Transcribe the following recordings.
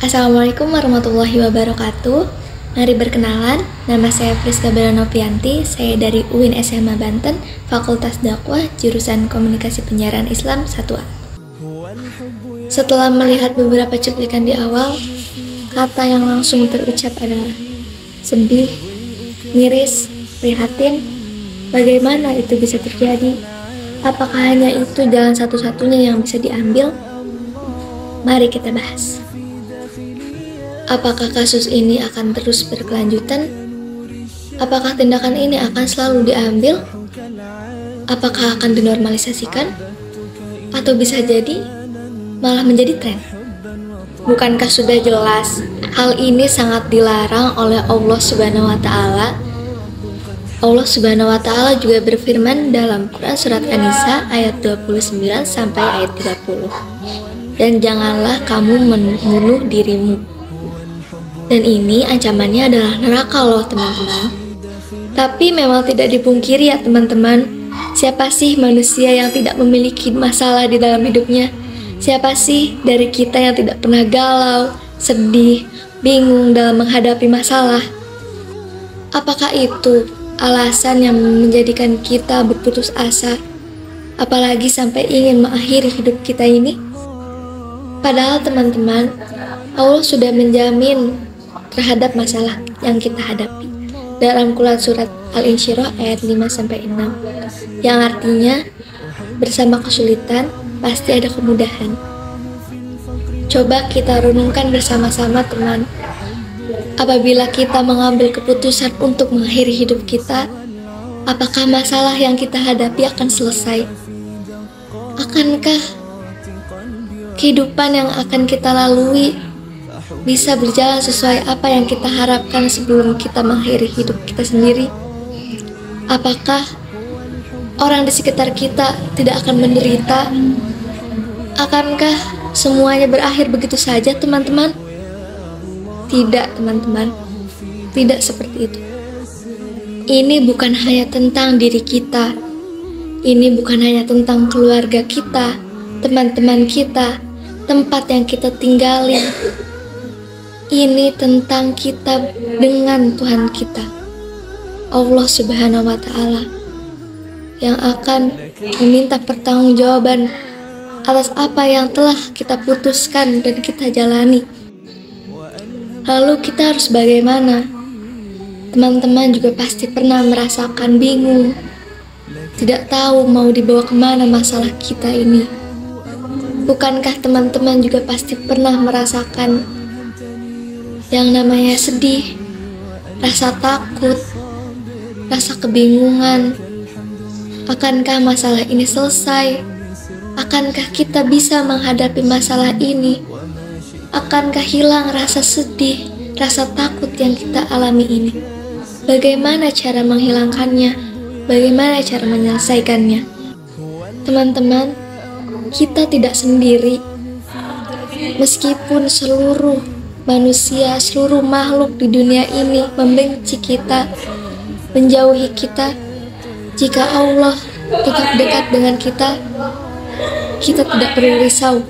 Assalamualaikum warahmatullahi wabarakatuh. Mari berkenalan, nama saya Friska Belanovianti. Saya dari UIN SMA Banten, Fakultas Dakwah, jurusan Komunikasi Penyiaran Islam 1A. Setelah melihat beberapa cuplikan di awal, kata yang langsung terucap adalah sedih, miris, prihatin. Bagaimana itu bisa terjadi? Apakah hanya itu jalan satu-satunya yang bisa diambil? Mari kita bahas. Apakah kasus ini akan terus berkelanjutan? Apakah tindakan ini akan selalu diambil? Apakah akan dinormalisasikan? Atau bisa jadi malah menjadi tren? Bukankah sudah jelas hal ini sangat dilarang oleh Allah Subhanahu wa Ta'ala? Allah Subhanahu wa Ta'ala juga berfirman dalam Quran surat An-Nisa ayat 29 sampai ayat 30. Dan janganlah kamu membunuh dirimu. Dan ini ancamannya adalah neraka loh teman-teman. Tapi memang tidak dipungkiri ya teman-teman, siapa sih manusia yang tidak memiliki masalah di dalam hidupnya? Siapa sih dari kita yang tidak pernah galau, sedih, bingung dalam menghadapi masalah? Apakah itu alasan yang menjadikan kita berputus asa, apalagi sampai ingin mengakhiri hidup kita ini? Padahal teman-teman, Allah sudah menjamin terhadap masalah yang kita hadapi dalam Quran surat Al-Insyirah ayat 5-6, yang artinya bersama kesulitan pasti ada kemudahan. Coba kita renungkan bersama-sama teman. Apabila kita mengambil keputusan untuk mengakhiri hidup kita, apakah masalah yang kita hadapi akan selesai? Akankah kehidupan yang akan kita lalui bisa berjalan sesuai apa yang kita harapkan sebelum kita mengakhiri hidup kita sendiri? Apakah orang di sekitar kita tidak akan menderita? Akankah semuanya berakhir begitu saja teman-teman? Tidak teman-teman, tidak seperti itu. Ini bukan hanya tentang diri kita, ini bukan hanya tentang keluarga kita, teman-teman kita, tempat yang kita tinggalin. Ini tentang kita dengan Tuhan kita, Allah Subhanahu wa Ta'ala, yang akan meminta pertanggungjawaban atas apa yang telah kita putuskan dan kita jalani. Lalu kita harus bagaimana? Teman-teman juga pasti pernah merasakan bingung, tidak tahu mau dibawa kemana masalah kita ini. Bukankah teman-teman juga pasti pernah merasakan yang namanya sedih, rasa takut, rasa kebingungan? Akankah masalah ini selesai? Akankah kita bisa menghadapi masalah ini? Akankah hilang rasa sedih, rasa takut yang kita alami ini? Bagaimana cara menghilangkannya? Bagaimana cara menyelesaikannya? Teman-teman, kita tidak sendiri. Meskipun seluruh manusia, seluruh makhluk di dunia ini membenci kita, menjauhi kita, jika Allah tetap dekat dengan kita, kita tidak perlu risau.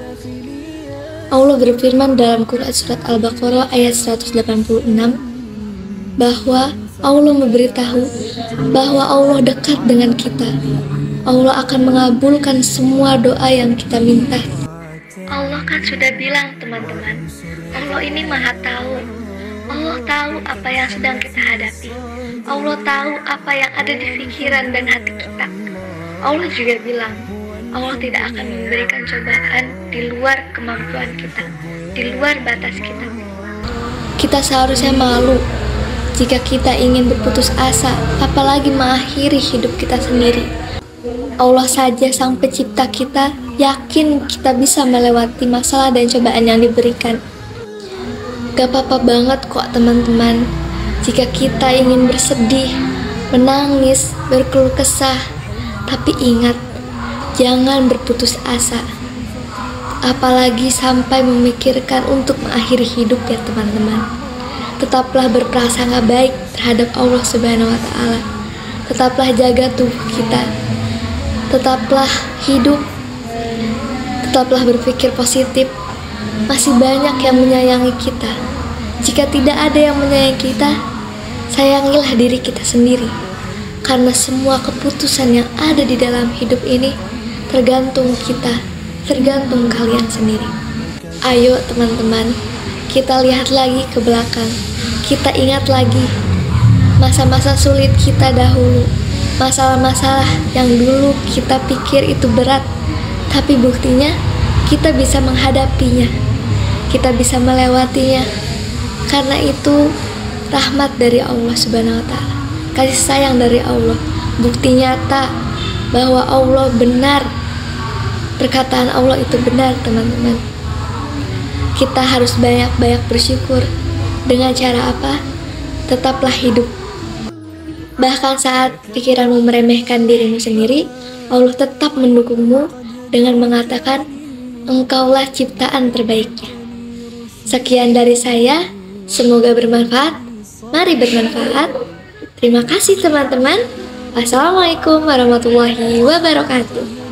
Allah berfirman dalam Quran surat Al-Baqarah ayat 186 bahwa Allah memberitahu bahwa Allah dekat dengan kita. Allah akan mengabulkan semua doa yang kita minta. Allah kan sudah bilang teman-teman, Allah ini maha tahu. Allah tahu apa yang sedang kita hadapi. Allah tahu apa yang ada di pikiran dan hati kita. Allah juga bilang, Allah tidak akan memberikan cobaan di luar kemampuan kita, di luar batas kita. Kita seharusnya malu jika kita ingin berputus asa, apalagi mengakhiri hidup kita sendiri. Allah saja sang pencipta kita yakin kita bisa melewati masalah dan cobaan yang diberikan. Gak apa-apa banget kok teman-teman jika kita ingin bersedih, menangis, berkeluh kesah. Tapi ingat, jangan berputus asa, apalagi sampai memikirkan untuk mengakhiri hidup ya teman-teman. Tetaplah berprasangka baik terhadap Allah Subhanahu wa Ta'ala. Tetaplah jaga tubuh kita. Tetaplah hidup. Tetaplah berpikir positif. masih banyak yang menyayangi kita. Jika tidak ada yang menyayangi kita, sayangilah diri kita sendiri. Karena semua keputusan yang ada di dalam hidup ini tergantung kita, tergantung kalian sendiri. Ayo teman-teman, kita lihat lagi ke belakang. Kita ingat lagi masa-masa sulit kita dahulu, masalah-masalah yang dulu kita pikir itu berat, tapi buktinya kita bisa menghadapinya, kita bisa melewatinya. Karena itu rahmat dari Allah Subhanahu wa Ta'ala, kasih sayang dari Allah, bukti nyata bahwa Allah benar. Perkataan Allah itu benar, teman-teman. Kita harus banyak-banyak bersyukur. Dengan cara apa? Tetaplah hidup. Bahkan saat pikiranmu meremehkan dirimu sendiri, Allah tetap mendukungmu dengan mengatakan, engkaulah ciptaan terbaiknya. Sekian dari saya, semoga bermanfaat. Mari bermanfaat. Terima kasih teman-teman. Wassalamualaikum warahmatullahi wabarakatuh.